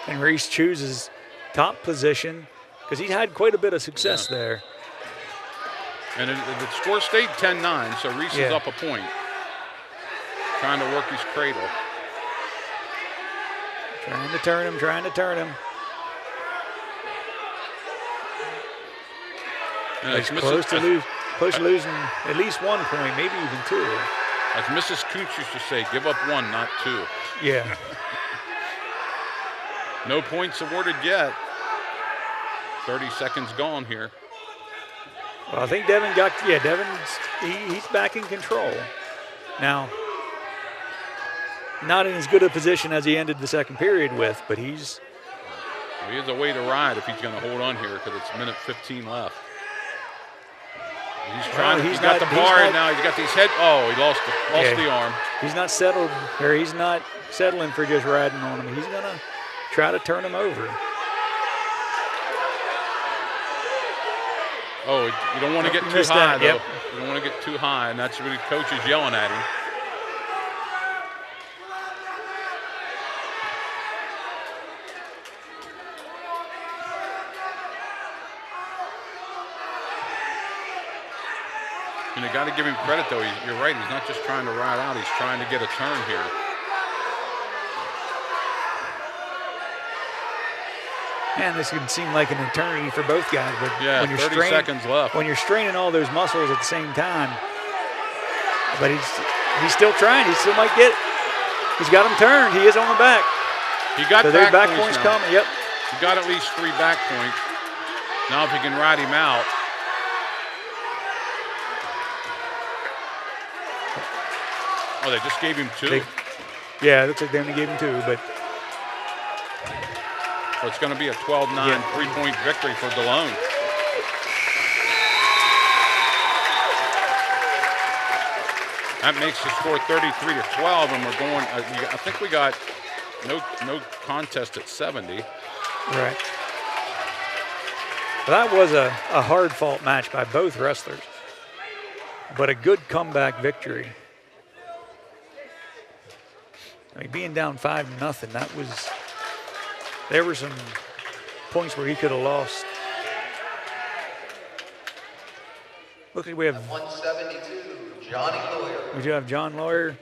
And Reese chooses top position because he had quite a bit of success there. And the score stayed 10-9, so Reese is up a point. Trying to work his cradle. Trying to turn him. And He's close to losing at least 1 point, maybe even 2. As Mrs. Kuntz used to say, give up 1, not 2. Yeah. No points awarded yet. 30 seconds gone here. Well, I think Devin he's back in control. Now, not in as good a position as he ended the second period with, but he has a way to ride if he's going to hold on here because it's minute 15 left. He's trying. He's got the bar now. He's got these head. Oh, he lost the arm. He's not settled, or he's not settling for just riding on him. He's gonna try to turn him over. Oh, you don't want to get too high, though. Yep. You don't want to get too high, and that's what the coach is yelling at him. And you got to give him credit, though. You're right. He's not just trying to ride out. He's trying to get a turn here. Man, this can seem like an eternity for both guys, but yeah, when you're 30 seconds left. When you're straining all those muscles at the same time, but he's still trying. He still might get it. He's got him turned. He is on the back. He got so back points now. coming. Yep. He got at least 3 back points. Now if he can ride him out. Oh, they just gave him 2? Yeah, it looks like they only gave him 2, but. So it's going to be a 12-9 3-point victory for Delone. That makes the score 33-12, and we're going. I think we got no contest at 70. Right. Well, that was a hard-fought match by both wrestlers, but a good comeback victory. I mean, being down 5-0, there were some points where he could have lost. Looks like we have 172, Johnny Lawyer. We do have John Lawyer.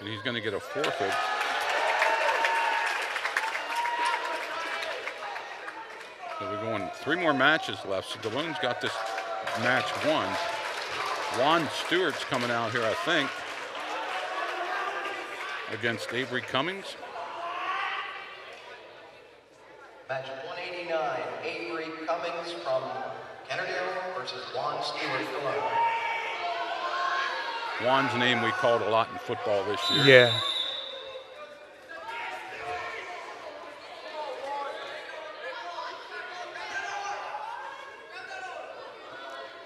And he's going to get a forfeit. So we're going 3 more matches left. So Delone's got this match won. Juan Stewart's coming out here, I think, against Avery Cummings. Match 189, Avery Cummings from Kennard-Dale versus Juan Stewart Delone. Juan's name we called a lot in football this year. Yeah.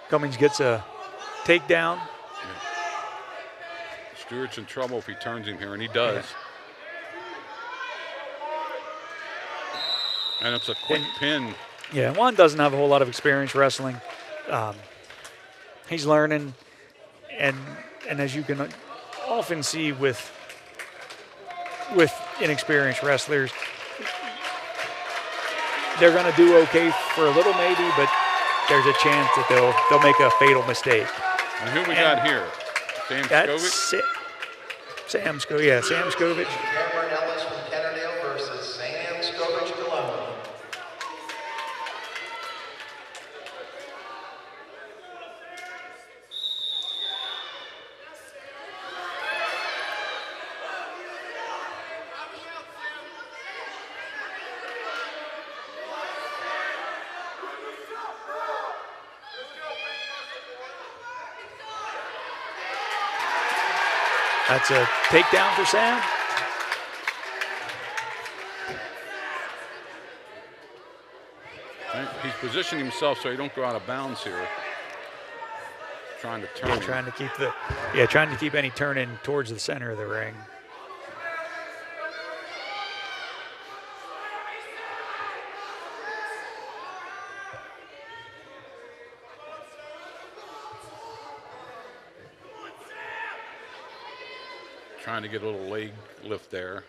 Cummings gets a takedown. Stewart's in trouble if he turns him here, and he does. And it's a quick pin. Yeah, Juan doesn't have a whole lot of experience wrestling. He's learning, and as you can often see with inexperienced wrestlers, they're going to do okay for a little maybe, but there's a chance that they'll make a fatal mistake. And who we got here? Sam Skovich? Sam Skovich. Cameron Ellis from Kennard-Dale versus Sam Skovich Delone. That's a takedown for Sam. He's positioning himself so he don't go out of bounds here. Trying to turn. Trying to keep any turn in towards the center of the ring. Trying to get a little leg lift there.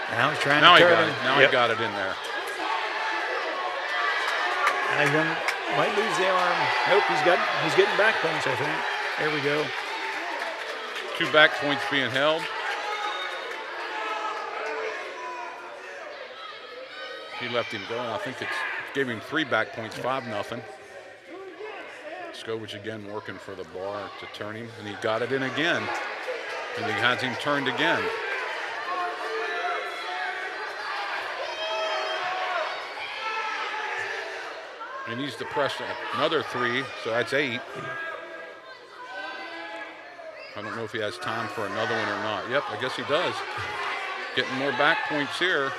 Now he's trying to turn got him. it. Now he got it in there. And he might lose the arm. Nope, he's getting back points, I think. There we go. 2 back points being held. He left him go. I think it's gave him 3 back points, 5-0. Skovich again working for the bar to turn him, and he got it in again. And he has him turned again. He needs to press another 3, so that's 8. I don't know if he has time for another one or not. Yep, I guess he does. Getting more back points here.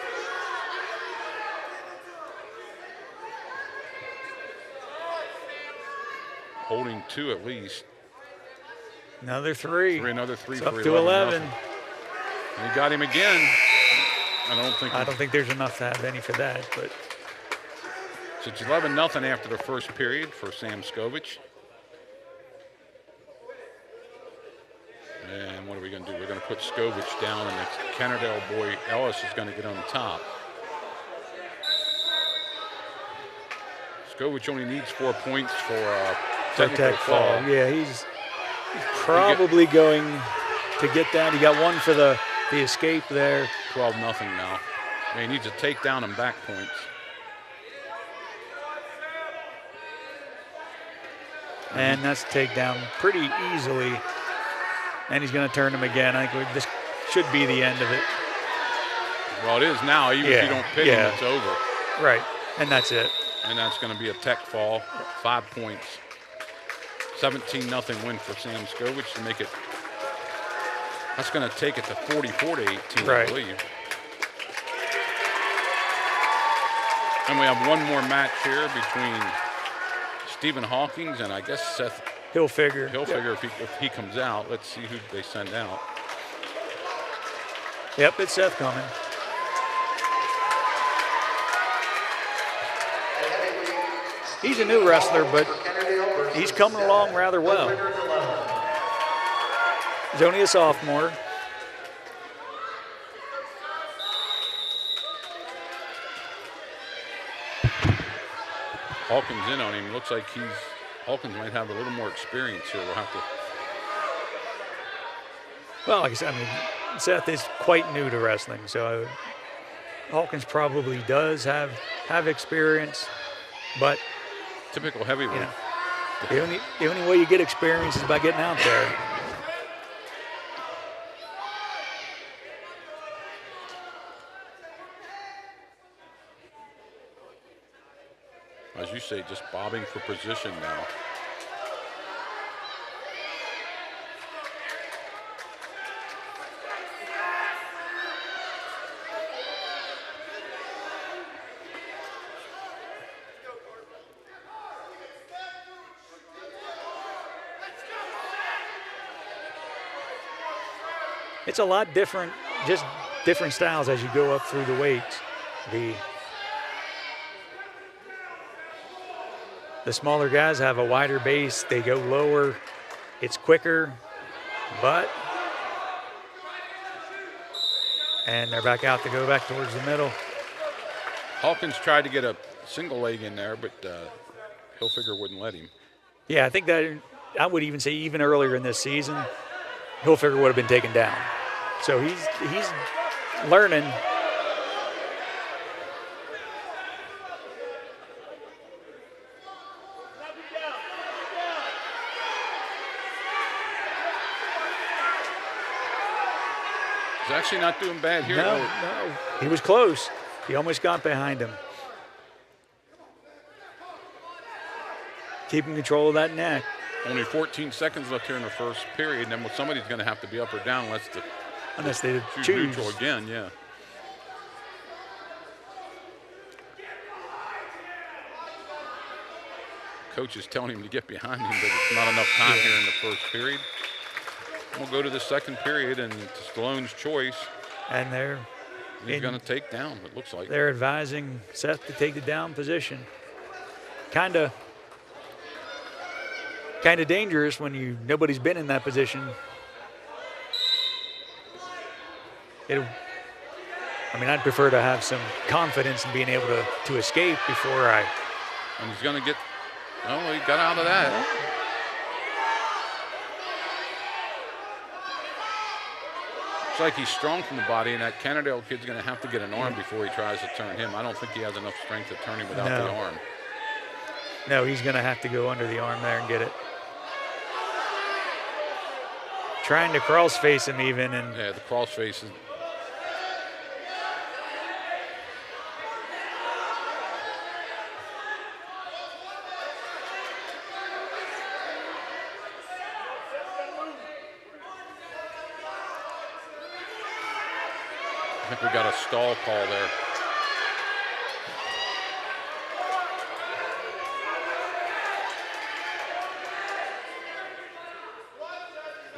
Holding 2 at least. Another 3. Another 3 it's for up to 11. And he got him again. I don't think there's enough to have any for that, but so it's 11-0 after the first period for Sam Skovich. And what are we going to do? We're going to put Skovich down, and the Kennard-Dale boy Ellis is going to get on top. Skovich only needs 4 points for a technical fall. Yeah, he's probably going to get that. He got 1 for the escape there. 12-0 now. He needs a takedown and back points. And that's a takedown pretty easily. And he's going to turn him again. I think this should be the end of it. Well, it is now. Even if you don't pin him, it's over. Right, and that's it. And that's going to be a tech fall, 5 points. 17-0 win for Sam Skovich to make it. That's going to take it to 44-18, right. I believe. And we have one more match here between Stephen Hawkins and I guess Seth. He'll figure if he comes out. Let's see who they send out. Yep, it's Seth coming. He's a new wrestler, but he's coming along rather well. He's only a sophomore. Hawkins in on him. Looks like Hawkins might have a little more experience here. We'll have to. Well, like I said, Seth is quite new to wrestling, so Hawkins probably does have experience, but typical heavyweight. The only way you get experience is by getting out there. As you say, just bobbing for position now. It's a lot different, just different styles as you go up through the weights. The smaller guys have a wider base. They go lower. It's quicker, and they're back out to go back towards the middle. Hawkins tried to get a single leg in there, but Hilfiger wouldn't let him. Yeah, I think that I would even say even earlier in this season, Hilfiger would have been taken down. So he's learning. He's actually not doing bad here. No, he was close. He almost got behind him. Keeping control of that neck. Only 14 seconds left here in the first period, and then somebody's going to have to be up or down unless they choose choose neutral again. Yeah. Coach is telling him to get behind him, but it's not enough time here in the first period. We'll go to the second period, and it's Delone's choice. And he's going to take down, it looks like. They're advising Seth to take the down position. Kind of dangerous when nobody's been in that position. I'd prefer to have some confidence in being able to escape before I. And he's going to get. Oh, he got out of that. Looks like he's strong from the body, and that Kennard-Dale kid's going to have to get an arm before he tries to turn him. I don't think he has enough strength to turn him without the arm. No, he's going to have to go under the arm there and get it. Trying to cross face him even. And yeah, the cross face is. I think we got a stall call there.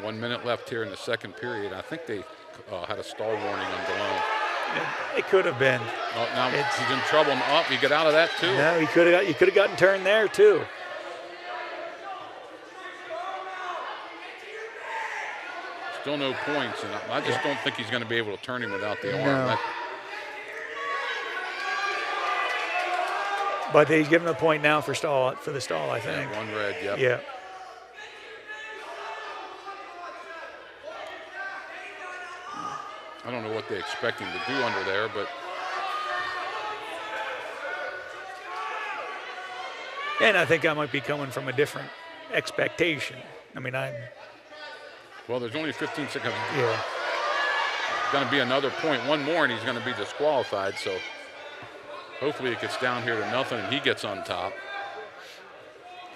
One minute left here in the second period. I think they had a stall warning on Delone. It could have been. Oh, now he's in trouble. He got out of that too. No, he could have gotten turned there too. Still no points, and I just don't think he's going to be able to turn him without the arm. No. But he's given a point now for the stall, I think. Yeah, one red, yep. Yeah. I don't know what they expect him to do under there, but. And I think I might be coming from a different expectation. Well, there's only 15 seconds. Yeah. Going to be another point. One more, and he's going to be disqualified. So hopefully it gets down here to nothing, and he gets on top.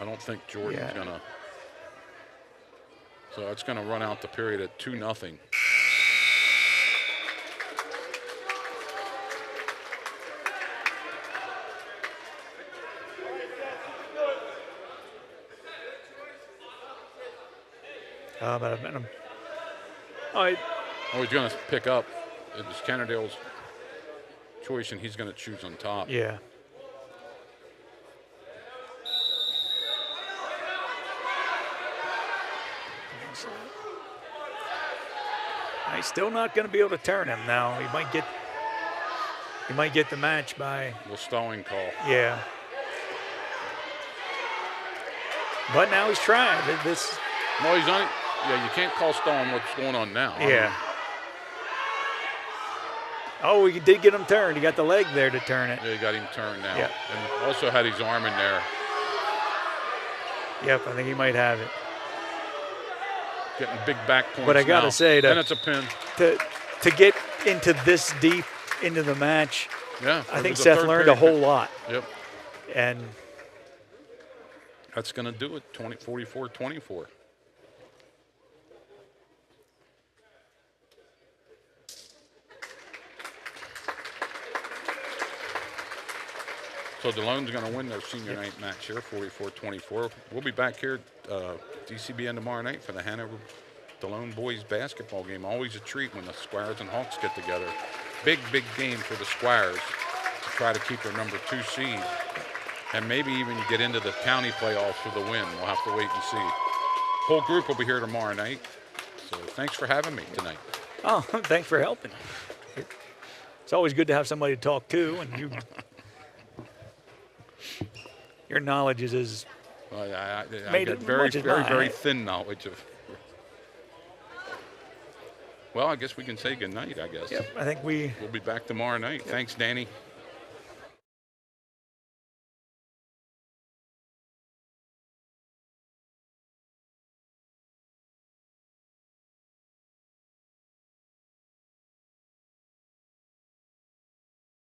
I don't think Jordan's going to. So it's going to run out the period at 2-0. He's going to pick up. It was Kennard-Dale's choice, and he's going to choose on top. Yeah. He's still not going to be able to turn him now. He might get the match by the stalling call. Yeah. But now he's trying. Well, he's on it. Yeah, you can't call stalling what's going on now. Yeah. Oh, he did get him turned. He got the leg there to turn it. Yeah, he got him turned now. Yeah. And also had his arm in there. Yep, I think he might have it. Getting big back points. But I got to say, and it's a pin. To get into this deep into the match, yeah, I think Seth learned a whole lot. Yep. And that's going to do it, 44-24. So Delone's going to win their senior night match here, 44-24. We'll be back here at DCBN tomorrow night for the Hanover Delone boys basketball game. Always a treat when the Squires and Hawks get together. Big game for the Squires to try to keep their number 2 seed and maybe even get into the county playoffs for the win. We'll have to wait and see. Whole group will be here tomorrow night. So thanks for having me tonight. Oh, thanks for helping. It's always good to have somebody to talk to, and your knowledge is as Well, I Made got it very, much as very, mine. very thin knowledge of. Well, I guess we can say good night, I guess. Yep, I think we We'll be back tomorrow night. Thanks, Danny.